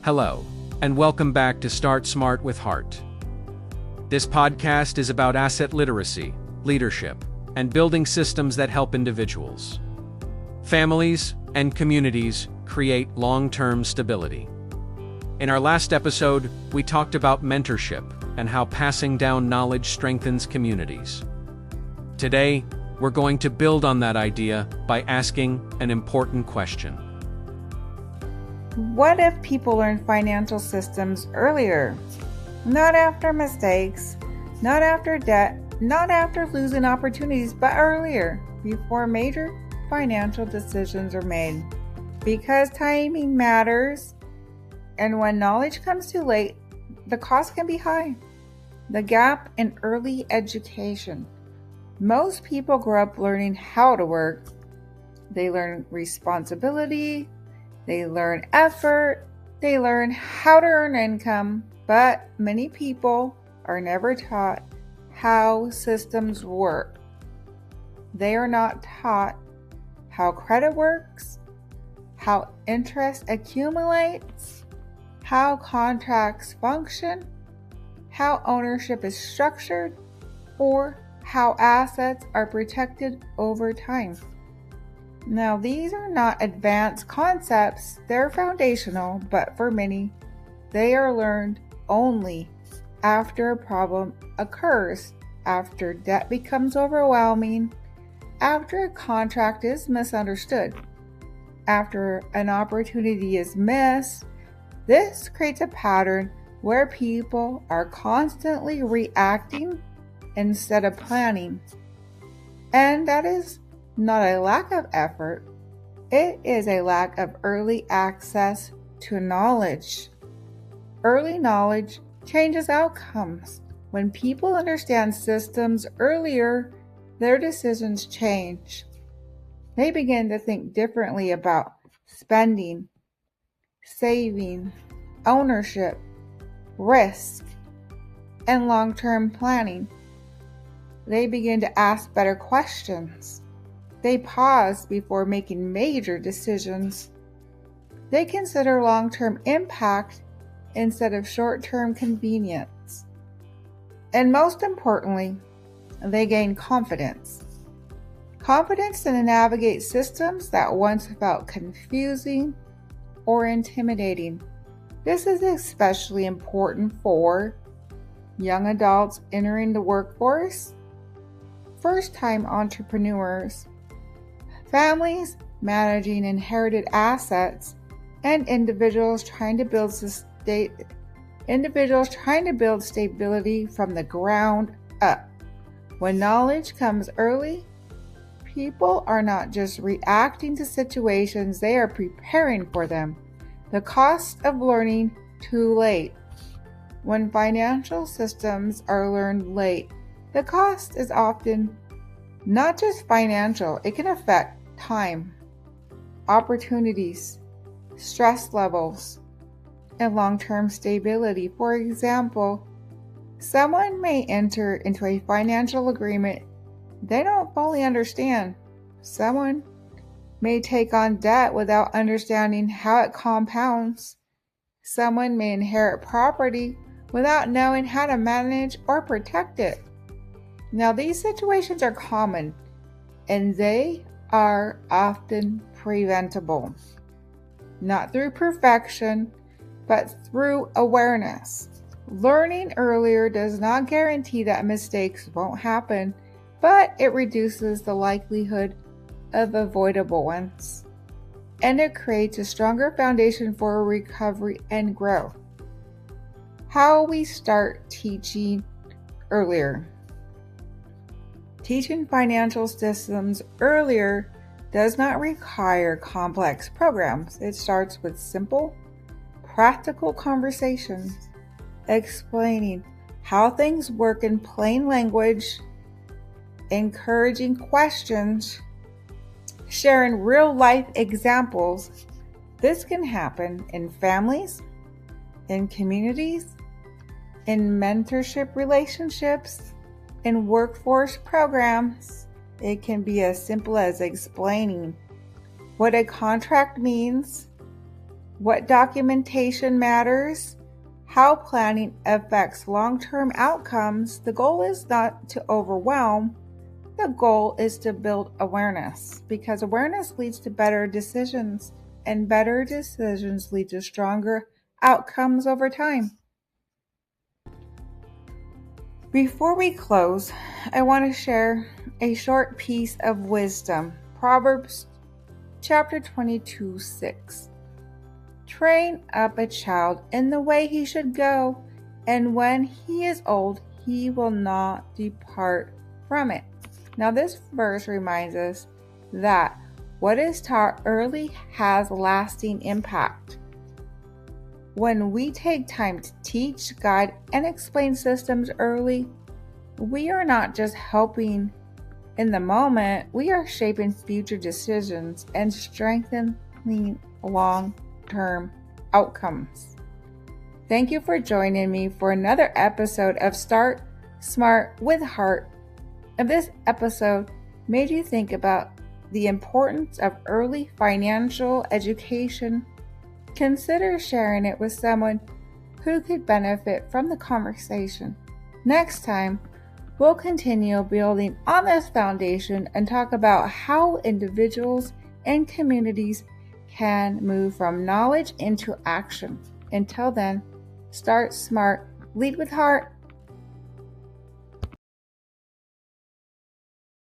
Hello, and welcome back to Start Smart with Heart. This podcast is about asset literacy, leadership, and building systems that help individuals, families, and communities create long-term stability. In our last episode, we talked about mentorship and how passing down knowledge strengthens communities. Today, we're going to build on that idea by asking an important question. What if people learn financial systems earlier? Not after mistakes, not after debt, not after losing opportunities, but earlier, before major financial decisions are made. Because timing matters, and when knowledge comes too late, the cost can be high. The gap in early education. Most people grow up learning how to work. They learn responsibility, they learn effort, they learn how to earn income, but many people are never taught how systems work. They are not taught how credit works, how interest accumulates, how contracts function, how ownership is structured, or how assets are protected over time. Now, these are not advanced concepts, they're foundational, but for many, they are learned only after a problem occurs, after debt becomes overwhelming, after a contract is misunderstood, after an opportunity is missed. This creates a pattern where people are constantly reacting instead of planning. And that is not a lack of effort, it is a lack of early access to knowledge. Early knowledge changes outcomes. When people understand systems earlier, their decisions change. They begin to think differently about spending, saving, ownership, risk, and long-term planning. They begin to ask better questions. They pause before making major decisions. They consider long-term impact instead of short-term convenience. And most importantly, they gain confidence. Confidence to navigate systems that once felt confusing or intimidating. This is especially important for young adults entering the workforce, first-time entrepreneurs, families managing inherited assets, and individuals trying to build stability from the ground up. When knowledge comes early, people are not just reacting to situations, they are preparing for them. The cost of learning too late. When financial systems are learned late, the cost is often not just financial, it can affect time, opportunities, stress levels, and long-term stability. For example, someone may enter into a financial agreement they don't fully understand. Someone may take on debt without understanding how it compounds. Someone may inherit property without knowing how to manage or protect it. Now, these situations are common, and they are often preventable. Not through perfection, but through awareness. Learning earlier does not guarantee that mistakes won't happen, but it reduces the likelihood of avoidable ones. And it creates a stronger foundation for recovery and growth. How we start teaching earlier. Teaching financial systems earlier does not require complex programs. It starts with simple, practical conversations, explaining how things work in plain language, encouraging questions, sharing real-life examples. This can happen in families, in communities, in mentorship relationships, in workforce programs. It can be as simple as explaining what a contract means, what documentation matters, how planning affects long-term outcomes. The goal is not to overwhelm. The goal is to build awareness, because awareness leads to better decisions, and better decisions lead to stronger outcomes over time. Before we close, I want to share a short piece of wisdom. Proverbs chapter 22:6. Train up a child in the way he should go, and when he is old, he will not depart from it. Now, this verse reminds us that what is taught early has lasting impact. When we take time to teach, guide, and explain systems early, we are not just helping in the moment, we are shaping future decisions and strengthening long-term outcomes. Thank you for joining me for another episode of Start Smart with Heart. If this episode made you think about the importance of early financial education, consider sharing it with someone who could benefit from the conversation. Next time, we'll continue building on this foundation and talk about how individuals and communities can move from knowledge into action. Until then, start smart, lead with heart.